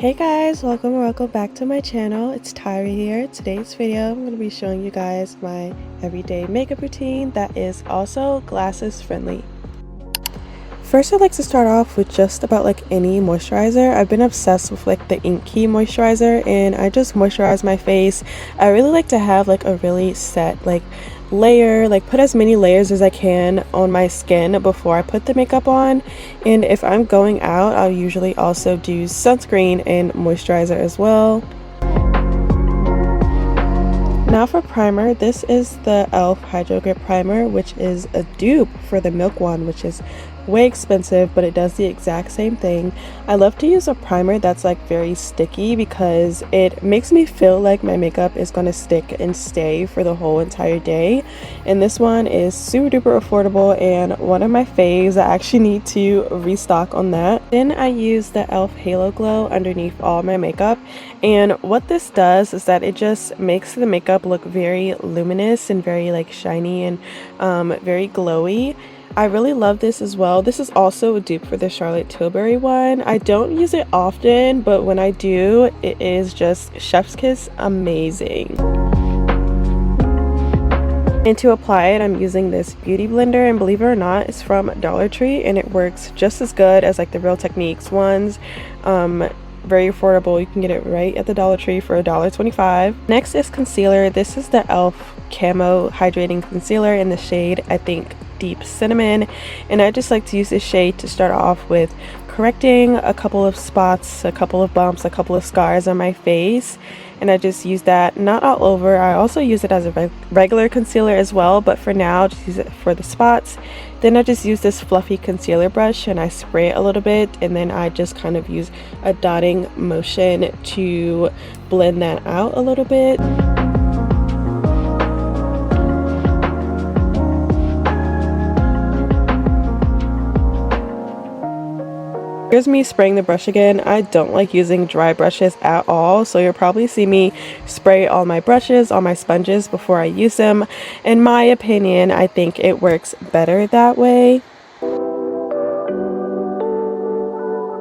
Hey guys, welcome back to my channel. It's Tyra here. Today's video I'm going to be showing you guys my everyday makeup routine that is also glasses friendly. First, I'd like to start off with just about like any moisturizer. I've been obsessed with like the INKEY moisturizer, and I just moisturize my face. I really like to have like a really set like layer, like put as many layers as I can on my skin before I put the makeup on. And if I'm going out, I'll usually also do sunscreen and moisturizer as well. Now for primer, this is the e.l.f. Hydro Grip Primer, which is a dupe for the Milk one, which is way expensive, but it does the exact same thing. I love to use a primer that's like very sticky because it makes me feel like my makeup is going to stick and stay for the whole entire day. And this one is super duper affordable and one of my faves. I actually need to restock on that. Then I use the e.l.f. Halo Glow underneath all my makeup, and what this does is that it just makes the makeup look very luminous and very like shiny and very glowy. I really love this as well. This is also a dupe for the Charlotte Tilbury one. I don't use it often, but when I do, it is just chef's kiss amazing. And to apply it, I'm using this beauty blender, and believe it or not, it's from Dollar Tree and it works just as good as like the Real Techniques ones. Very affordable. You can get it right at the Dollar Tree for $1.25. Next is concealer. This is the e.l.f. Camo Hydrating Concealer in the shade, I think, Deep Cinnamon, and I just like to use this shade to start off with correcting a couple of spots, a couple of bumps, a couple of scars on my face. And I just use that, not all over. I also use it as a regular concealer as well, but for now just use it for the spots. Then I just use this fluffy concealer brush and I spray it a little bit, and then I just kind of use a dotting motion to blend that out a little bit. Here's me spraying the brush again. I don't like using dry brushes at all, so you'll probably see me spray all my brushes, all my sponges before I use them. In my opinion, I think it works better that way.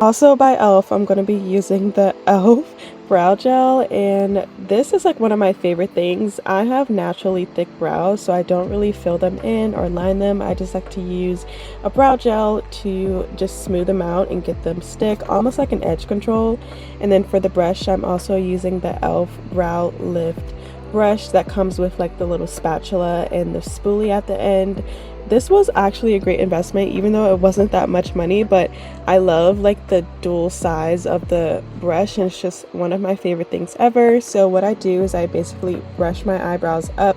Also by e.l.f., I'm going to be using the e.l.f. brow gel, and this is like one of my favorite things. I have naturally thick brows, so I don't really fill them in or line them. I just like to use a brow gel to just smooth them out and get them stick, almost like an edge control. And then for the brush, I'm also using the e.l.f. brow lift brush that comes with like the little spatula and the spoolie at the end. This was actually a great investment, even though it wasn't that much money, but I love like the dual size of the brush, and it's just one of my favorite things ever. So what I do is I basically brush my eyebrows up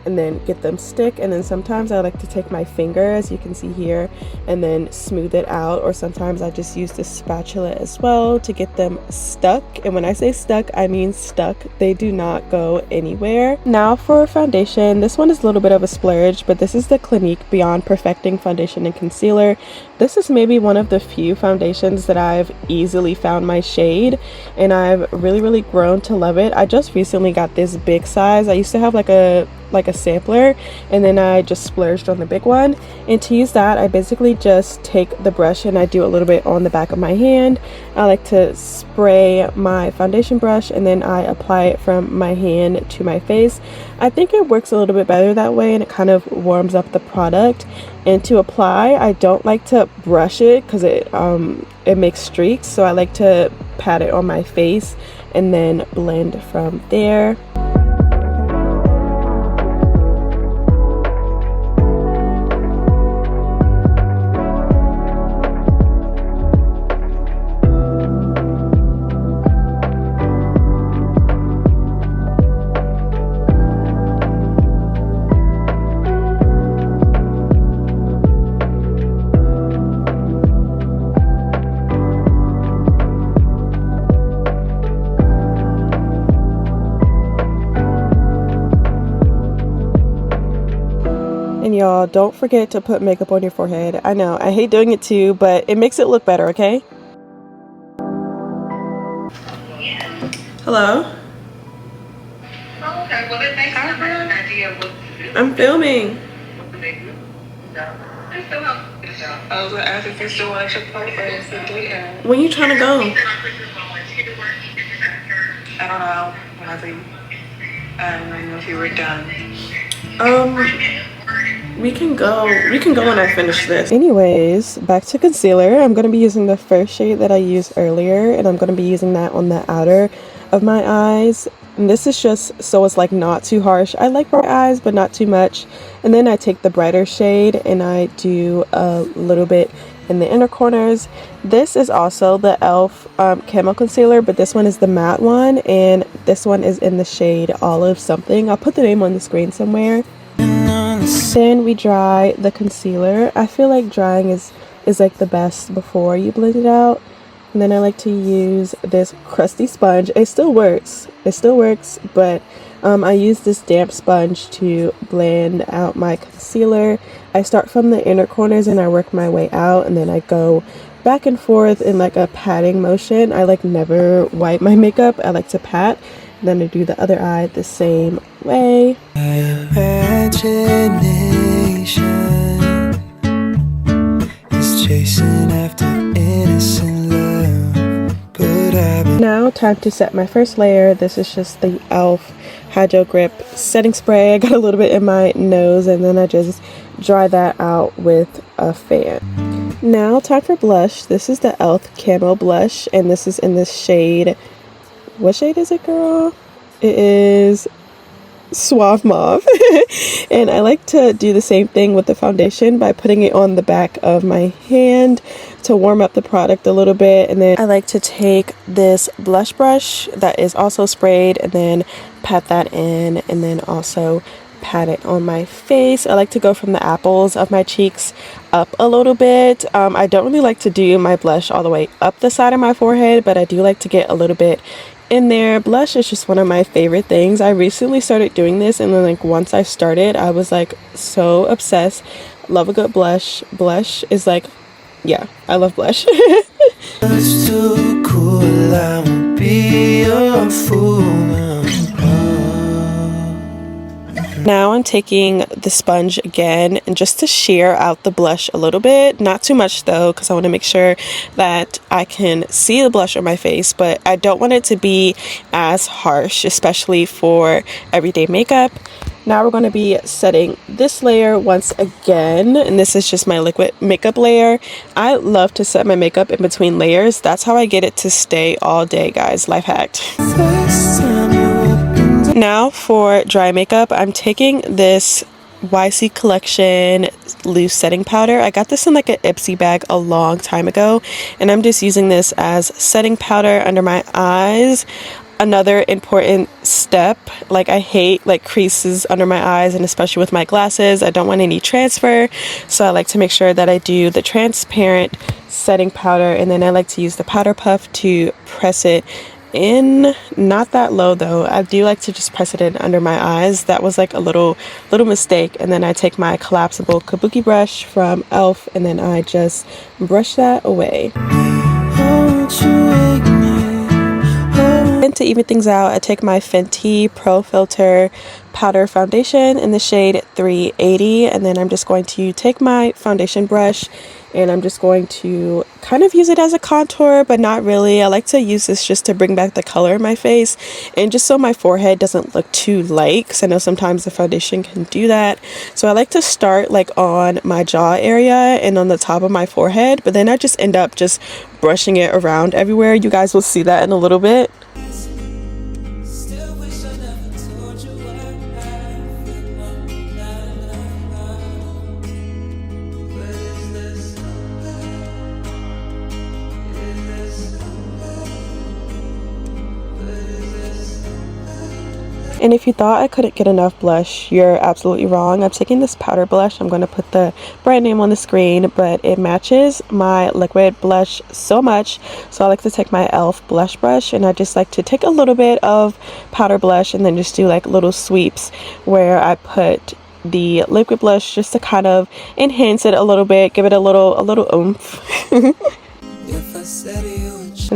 and then get them stick, and then sometimes I like to take my finger, as you can see here, and then smooth it out, or sometimes I just use the spatula as well to get them stuck. And when I say stuck, I mean stuck. They do not go anywhere. Now for foundation, this one is a little bit of a splurge, but this is the Clinque Beyond Perfecting Foundation and Concealer. This is maybe one of the few foundations that I've easily found my shade, and I've really grown to love it. I just recently got this big size. I used to have like a sampler, and then I just splurged on the big one. And to use that, I basically just take the brush and I do a little bit on the back of my hand. I like to spray my foundation brush and then I apply it from my hand to my face. I think it works a little bit better that way, and it kind of warms up the product. And to apply, I don't like to brush it because it makes streaks, so I like to pat it on my face and then blend from there. And y'all, don't forget to put makeup on your forehead. I know, I hate doing it too, but it makes it look better, okay? Hello? Okay, well, it makes an idea of what to do. I'm filming. It's I was gonna ask if you still want to play for us to do that. When you trying to go? I don't know. I don't know if you were done. We can go when I finish this. Anyways, back to concealer. I'm going to be using the first shade that I used earlier, and I'm going to be using that on the outer of my eyes. And this is just so it's like not too harsh. I like bright eyes, but not too much. And then I take the brighter shade and I do a little bit in the inner corners. This is also the e.l.f. Camo concealer, but this one is the matte one, and this one is in the shade Olive something. I'll put the name on the screen somewhere. Then we dry the concealer. I feel like drying is like the best before you blend it out. And then I like to use this crusty sponge. It still works, but I use this damp sponge to blend out my concealer. I start from the inner corners and I work my way out, and then I go back and forth in like a patting motion. I like never wipe my makeup. I like to pat. Then I do the other eye the same way. Imagination is chasing after innocent love, but now time to set my first layer. This is just the e.l.f. Hydro Grip setting spray. I got a little bit in my nose, and then I just dry that out with a fan. Now time for blush. This is the e.l.f. Camo blush, and this is in this shade. What shade is it, girl? It is Suave Mauve. And I like to do the same thing with the foundation by putting it on the back of my hand to warm up the product a little bit. And then I like to take this blush brush that is also sprayed and then pat that in, and then also pat it on my face. I like to go from the apples of my cheeks up a little bit. I don't really like to do my blush all the way up the side of my forehead, but I do like to get a little bit in there. Blush is just one of my favorite things. I recently started doing this, and then like once I started, I was like so obsessed. Love a good blush. Blush is like, yeah, I love blush. It's too cool, I won't be your fool now. Now I'm taking the sponge again, and just to sheer out the blush a little bit, not too much though, because I want to make sure that I can see the blush on my face, but I don't want it to be as harsh, especially for everyday makeup. Now we're going to be setting this layer once again, and this is just my liquid makeup layer. I love to set my makeup in between layers. That's how I get it to stay all day, guys. Life hacked. Now for dry makeup, I'm taking this YC Collection loose setting powder. I got this in like an Ipsy bag a long time ago, and I'm just using this as setting powder under my eyes. Another important step, like I hate like creases under my eyes, and especially with my glasses, I don't want any transfer, so I like to make sure that I do the transparent setting powder, and then I like to use the powder puff to press it in. Not that low though. I do like to just press it in under my eyes. That was like a little mistake. And then I take my collapsible kabuki brush from e.l.f. and then I just brush that away. And to even things out, I take my Fenty Pro Filter powder foundation in the shade 380, and then I'm just going to take my foundation brush and I'm just going to kind of use it as a contour, but not really. I like to use this just to bring back the color in my face, and just so my forehead doesn't look too light, because I know sometimes the foundation can do that. So I like to start like on my jaw area and on the top of my forehead, but then I just end up just brushing it around everywhere. You guys will see that in a little bit. And if you thought I couldn't get enough blush, you're absolutely wrong. I'm taking this powder blush. I'm going to put the brand name on the screen, but it matches my liquid blush so much. So I like to take my e.l.f. blush brush, and I just like to take a little bit of powder blush and then just do like little sweeps where I put the liquid blush just to kind of enhance it a little bit, give it a little oomph. And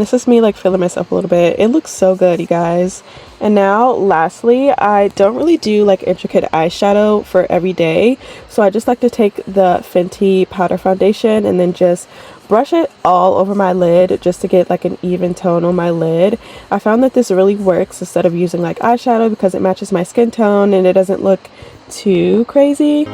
this is me like feeling myself a little bit. It looks so good, you guys. And now lastly, I don't really do like intricate eyeshadow for every day, so I just like to take the Fenty powder foundation and then just brush it all over my lid just to get like an even tone on my lid. I found that this really works instead of using like eyeshadow because it matches my skin tone and it doesn't look too crazy.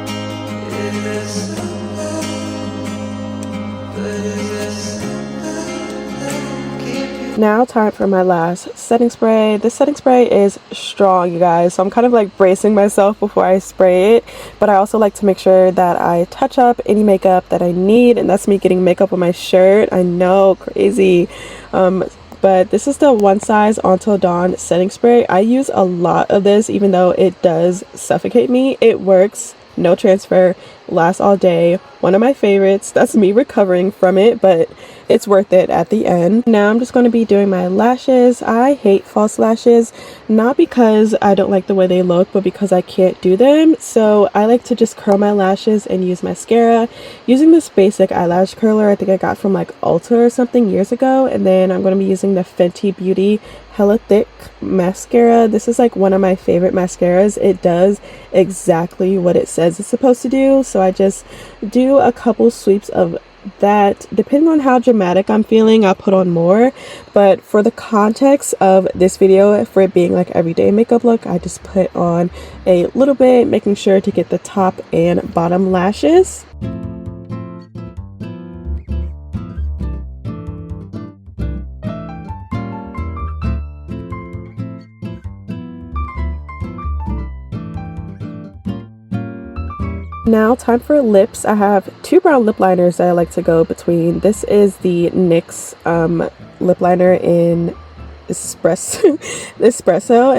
Now time for my last setting spray. This setting spray is strong, you guys, so I'm kind of like bracing myself before I spray it, but I also like to make sure that I touch up any makeup that I need, and that's me getting makeup on my shirt. I know, crazy. But this is the One Size Until Dawn setting spray. I use a lot of this even though it does suffocate me. It works, no transfer, lasts all day. One of my favorites. That's me recovering from it, but it's worth it at the end. Now I'm just going to be doing my lashes. I hate false lashes, not because I don't like the way they look, but because I can't do them. So I like to just curl my lashes and use mascara using this basic eyelash curler I think I got from like Ulta or something years ago. And then I'm going to be using the Fenty Beauty Hella Thick mascara. This is like one of my favorite mascaras. It does exactly what it says it's supposed to do. So I just do a couple sweeps of that. Depending on how dramatic I'm feeling, I'll put on more, but for the context of this video, for it being like everyday makeup look, I just put on a little bit, making sure to get the top and bottom lashes. Now time for lips. I have two brown lip liners that I like to go between. This is the NYX lip liner in espresso,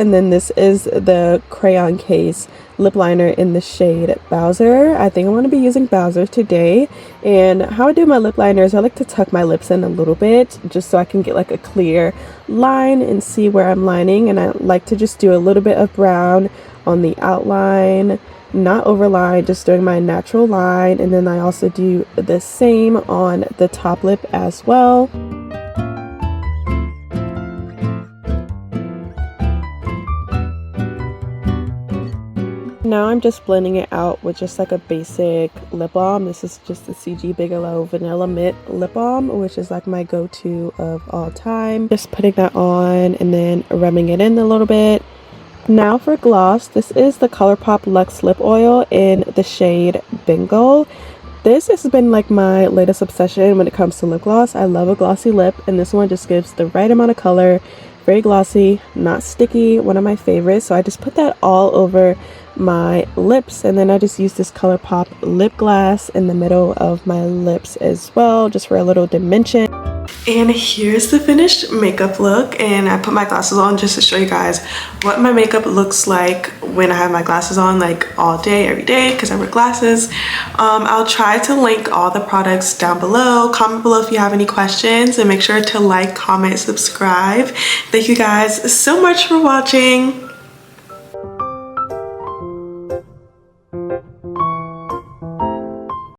and then this is the crayon case lip liner in the shade Bowser. I think I'm going to be using Bowser today. And how I do my lip liners, I like to tuck my lips in a little bit just so I can get like a clear line and see where I'm lining, and I like to just do a little bit of brown on the outline, not overline, just doing my natural line. And then I also do the same on the top lip as well. Now I'm just blending it out with just like a basic lip balm. This is just the CG Bigelow Vanilla Mint lip balm, which is like my go-to of all time. Just putting that on and then rubbing it in a little bit. Now for gloss, this is the ColourPop Luxe Lip Oil in the shade Bengal. This has been like my latest obsession when it comes to lip gloss. I love a glossy lip, and this one just gives the right amount of color. Very glossy, not sticky, one of my favorites. So I just put that all over my lips, and then I just use this ColourPop lip glass in the middle of my lips as well, just for a little dimension. And here's the finished makeup look, and I put my glasses on just to show you guys what my makeup looks like when I have my glasses on, like all day, every day, because I wear glasses. I'll try to link all the products down below. Comment below if you have any questions, and make sure to like, comment, subscribe. Thank you guys so much for watching.